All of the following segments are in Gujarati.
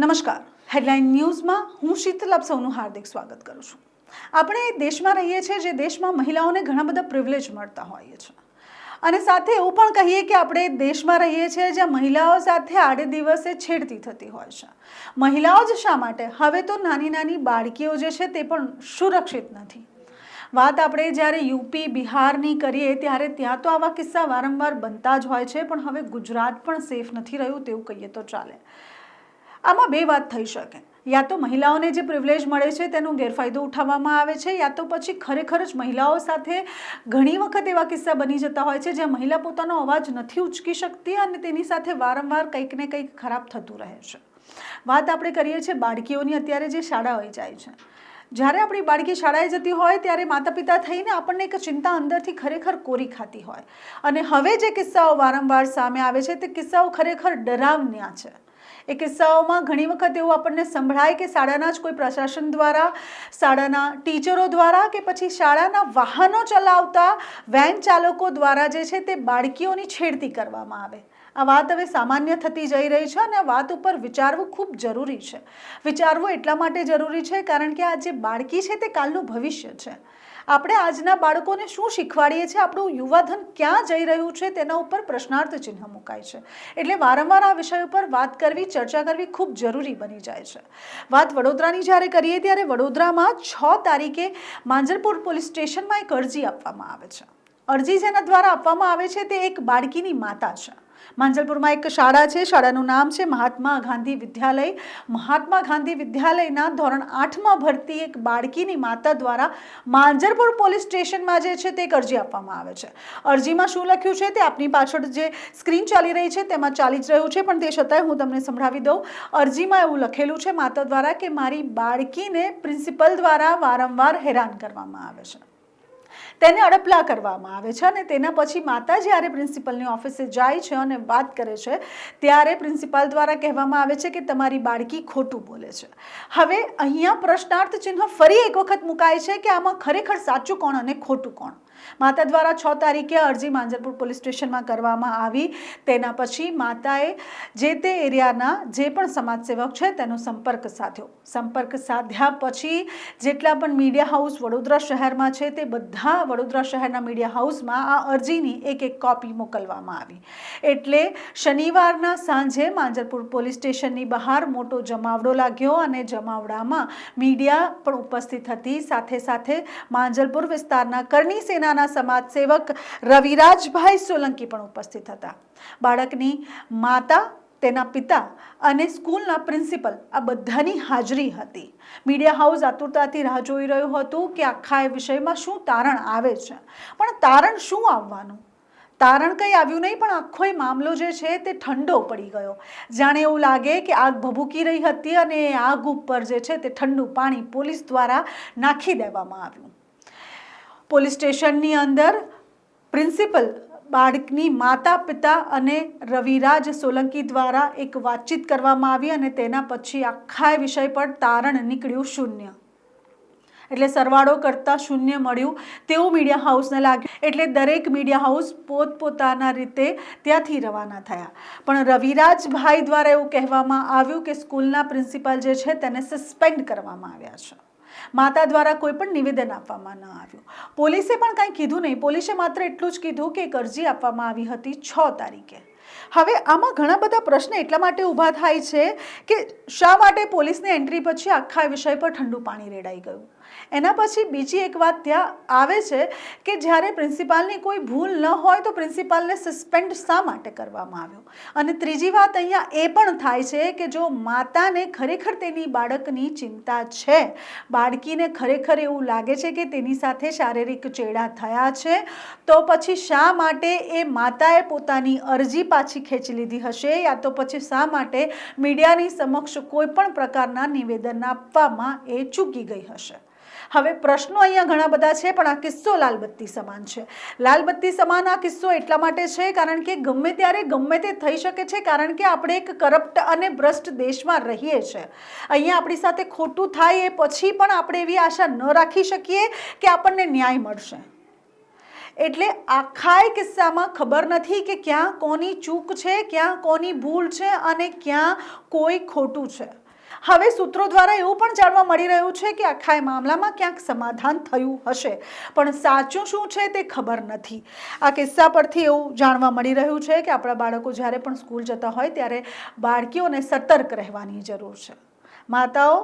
નમસ્કાર, હેડલાઇન ન્યૂઝમાં હું શીતલ આપ સૌનું હાર્દિક સ્વાગત કરું છું। આપણે દેશમાં રહીએ છીએ જે દેશમાં મહિલાઓને ઘણા બધા પ્રિવિલેજ મળતા હોય છે અને સાથે એવું પણ કહીએ કે આપણે દેશમાં રહીએ છીએ જ્યાં મહિલાઓ સાથે આડે દિવસે છેડતી થતી હોય છે। મહિલાઓ જ શા માટે, હવે તો નાની નાની બાળકીઓ જે છે તે પણ સુરક્ષિત નથી। વાત આપણે જ્યારે યુપી બિહારની કરીએ ત્યારે ત્યાં તો આવા કિસ્સા વારંવાર બનતા જ હોય છે, પણ હવે ગુજરાત પણ સેફ નથી રહ્યું તેવું કહીએ તો ચાલે। આમાં બે વાત થઈ શકે, યા તો મહિલાઓને જે પ્રિવિલેજ મળે છે તેનો ગેરફાયદો ઉઠાવવામાં આવે છે, યા તો પછી ખરેખર જ મહિલાઓ સાથે ઘણી વખત એવા કિસ્સા બની જતા હોય છે જ્યાં મહિલા પોતાનો અવાજ નથી ઉચકી શકતી અને તેની સાથે વારંવાર કંઈક ને કંઈક ખરાબ થતું રહે છે। વાત આપણે કરીએ છીએ બાળકીઓની, અત્યારે જે શાળાએ જાય છે, જ્યારે આપણી બાળકી શાળાએ જતી હોય ત્યારે માતા પિતા થઈને આપણને એક ચિંતા અંદરથી ખરેખર કોરી ખાતી હોય અને હવે જે કિસ્સાઓ વારંવાર સામે આવે છે તે કિસ્સાઓ ખરેખર ડરાવના છે। એ કિસ્સાઓમાં ઘણી વખત એવું આપણને સંભળાય કે શાળાના જ કોઈ પ્રશાસન દ્વારા, શાળાના ટીચરો દ્વારા કે પછી શાળાના વાહનો ચલાવતા વેન ચાલકો દ્વારા જે છે તે બાળકીઓની છેડતી કરવામાં આવે। આ વાત હવે સામાન્ય થતી જઈ રહી છે અને આ વાત ઉપર વિચારવું ખૂબ જરૂરી છે। વિચારવું એટલા માટે જરૂરી છે કારણ કે આ જે બાળકી છે તે કાલનું ભવિષ્ય છે। આપણે આજના બાળકોને શું શીખવાડીએ છીએ, આપણું યુવાધન ક્યાં જઈ રહ્યું છે તેના ઉપર પ્રશ્નાર્થ ચિહ્ન મુકાય છે। એટલે વારંવાર આ વિષય ઉપર વાત કરવી, ચર્ચા કરવી ખૂબ જરૂરી બની જાય છે। વાત વડોદરાની જ્યારે કરીએ ત્યારે વડોદરામાં 6 તારીખે માંજલપુર પોલીસ સ્ટેશનમાં એક અરજી આપવામાં આવે છે। અરજી જેના દ્વારા આપવામાં આવે છે તે એક બાળકીની માતા છે। માંજલપુરમાં એક શાળા છે, શાળાનું નામ છે મહાત્મા ગાંધી વિદ્યાલય। મહાત્મા ગાંધી વિદ્યાલયના ધોરણ 8માં ભણતી એક બાળકીની માતા દ્વારા માંજલપુર પોલીસ સ્ટેશનમાં જે છે તે એક અરજી આપવામાં આવે છે। અરજીમાં શું લખ્યું છે તે આપની પાછળ જે સ્ક્રીન ચાલી રહી છે તેમાં ચાલી જ રહ્યું છે, પણ તે છતાંય હું તમને સંભળાવી દઉં। અરજીમાં એવું લખેલું છે માતા દ્વારા કે મારી બાળકીને પ્રિન્સિપલ દ્વારા વારંવાર હેરાન કરવામાં આવે છે, તેને અડપલા કરવામાં આવે છે અને તેના પછી માતા જ્યારે પ્રિન્સિપલની ઓફિસે જાય છે અને વાત કરે છે ત્યારે પ્રિન્સિપાલ દ્વારા કહેવામાં આવે છે કે તમારી બાળકી ખોટું બોલે છે। હવે અહીંયા પ્રશ્નાર્થ ચિહ્ન ફરી એક વખત મુકાય છે કે આમાં ખરેખર સાચું કોણ અને ખોટું કોણ। માતા દ્વારા 6 તારીખે અરજી માંજલપુર પોલીસ સ્ટેશનમાં કરવામાં આવી, તેના પછી માતાએ જે તે એરિયાના જે પણ સમાજસેવક છે તેનો સંપર્ક સાધ્યો। સંપર્ક સાધ્યા પછી જેટલા પણ મીડિયા હાઉસ વડોદરા શહેરમાં છે તે બધા વડોદરા શહેરના મીડિયા હાઉસમાં આ અરજીની એક કોપી મોકલવામાં આવી। એટલે શનિવારના સાંજે માંજલપુર પોલીસ સ્ટેશનની બહાર મોટો જમાવડો લાગ્યો અને જમાવડામાં મીડિયા પણ ઉપસ્થિત હતી, સાથે સાથે માંજલપુર વિસ્તારના કરણી સેનાના સમાજસેવક રવિરાજભાઈ સોલંકી પણ ઉપસ્થિત હતા। બાળકની માતા, તેના પિતા અને સ્કૂલના પ્રિન્સિપલ આ બધાની હાજરી હતી। મીડિયા હાઉસ આતુરતાથી રાહ જોઈ રહ્યું હતું કે આખા એ વિષયમાં શું તારણ આવે છે, પણ તારણ શું આવવાનું? તારણ કંઈ આવ્યું નહીં, પણ આખો એ મામલો જે છે તે ઠંડો પડી ગયો। જાણે એવું લાગે કે આગ ભભૂકી રહી હતી અને એ આગ ઉપર જે છે તે ઠંડુ પાણી પોલીસ દ્વારા નાખી દેવામાં આવ્યું। પોલીસ સ્ટેશનની અંદર પ્રિન્સિપલ, બાળકની માતા પિતા અને રવિરાજ સોલંકી દ્વારા એક વાતચીત કરવામાં આવી અને તેના પછી આખા વિષય પર તારણ નીકળ્યું શૂન્ય। એટલે સરવાળો કરતાં શૂન્ય મળ્યું તેવું મીડિયા હાઉસને લાગ્યું। એટલે દરેક મીડિયા હાઉસ પોતપોતાના રીતે ત્યાંથી રવાના થયા। પણ રવિરાજભાઈ દ્વારા એવું કહેવામાં આવ્યું કે સ્કૂલના પ્રિન્સિપાલ જે છે તેને સસ્પેન્ડ કરવામાં આવ્યા છે। માતા દ્વારા કોઈ પણ નિવેદન આપવામાં ન આવ્યું। પોલીસે પણ કંઈ કીધું નહીં। પોલીસે માત્ર એટલું જ કીધું કે એક અરજી આપવામાં આવી હતી 6 તારીખે। હવે આમાં ઘણા બધા પ્રશ્ન એટલા માટે ઊભા થાય છે કે શા માટે પોલીસની એન્ટ્રી પછી આખા વિષય પર ઠંડુ પાણી રેડાઈ ગયું? એના પછી બીજી એક વાત ત્યાં આવે છે કે જ્યારે પ્રિન્સિપાલની કોઈ ભૂલ ન હોય તો પ્રિન્સિપાલને સસ્પેન્ડ શા માટે કરવામાં આવ્યો? અને ત્રીજી વાત અહીંયા એ પણ થાય છે કે જો માતાને ખરેખર તેની બાળકની ચિંતા છે, બાળકીને ખરેખર એવું લાગે છે કે તેની સાથે શારીરિક ચેડા થયા છે, તો પછી શા માટે એ માતાએ પોતાની અરજી પાછી ખેંચી લીધી હશે, યા તો પછી શા માટે મીડિયાની સમક્ષ કોઈ પણ પ્રકારના નિવેદન આપવામાં એ ચૂકી ગઈ હશે? હવે પ્રશ્નો અહીંયા ઘણા બધા છે, પણ આ કિસ્સો લાલબત્તી સમાન છે। લાલબત્તી સમાન આ કિસ્સો એટલા માટે છે કારણ કે ગમે ત્યારે ગમે તે થઈ શકે છે, કારણ કે આપણે એક કરપ્ટ અને ભ્રષ્ટ દેશમાં રહીએ છીએ। અહીંયા આપણી સાથે ખોટું થાય એ પછી પણ આપણે એવી આશા ન રાખી શકીએ કે આપણને ન્યાય મળશે। એટલે આખા કિસ્સામાં ખબર નથી કે ક્યાં કોની ચૂક છે, ક્યાં કોની ભૂલ છે અને ક્યાં કોઈ ખોટું છે। હવે સૂત્રો દ્વારા એવું પણ જાણવા મળી રહ્યું છે કે આખા મામલામાં ક્યાંક સમાધાન થયું હશે, પણ સાચું શું છે તે ખબર નથી. આ કિસ્સા પરથી એવું જાણવા મળી રહ્યું છે કે આપણા બાળકો જ્યારે પણ સ્કૂલ જતા હોય ત્યારે બાળકીઓને સતર્ક રહેવાની જરૂર છે. માતાઓ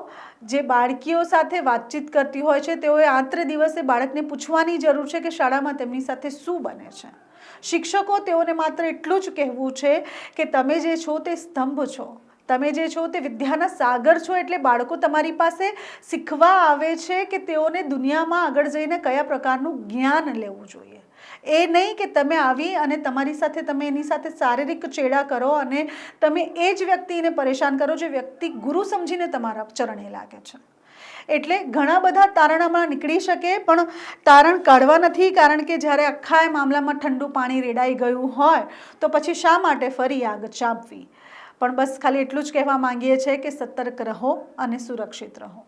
જે બાળકીઓ સાથે વાતચીત કરતી હોય છે તેઓએ આંતરે દિવસે બાળકને પૂછવાની જરૂર છે કે શાળામાં તેમની સાથે શું બને છે. શિક્ષકો તેઓને માત્ર એટલું જ કહેવું છે કે તમે જે છો તે સ્તંભ છો, તમે જે છો તે વિદ્યાના સાગર છો. એટલે બાળકો તમારી પાસે શીખવા આવે છે કે તેઓને દુનિયામાં આગળ જઈને કયા પ્રકારનું જ્ઞાન લેવું જોઈએ. એ નહીં કે તમે આવી અને તમારી સાથે તમે એની સાથે શારીરિક ચેડા કરો અને તમે એ જ વ્યક્તિને પરેશાન કરો જે વ્યક્તિ ગુરુ સમજીને તમારા ચરણે લાગે છે. એટલે ઘણા બધા તારણ હમણાં નીકળી શકે, પણ તારણ કાઢવા નથી, કારણ કે જ્યારે આખા મામલામાં ઠંડુ પાણી રેડાઈ ગયું હોય તો પછી શા માટે ફરી આગ ચાંપવી. પણ બસ ખાલી એટલું જ કહેવા માંગીએ છીએ કે સતર્ક રહો અને સુરક્ષિત રહો.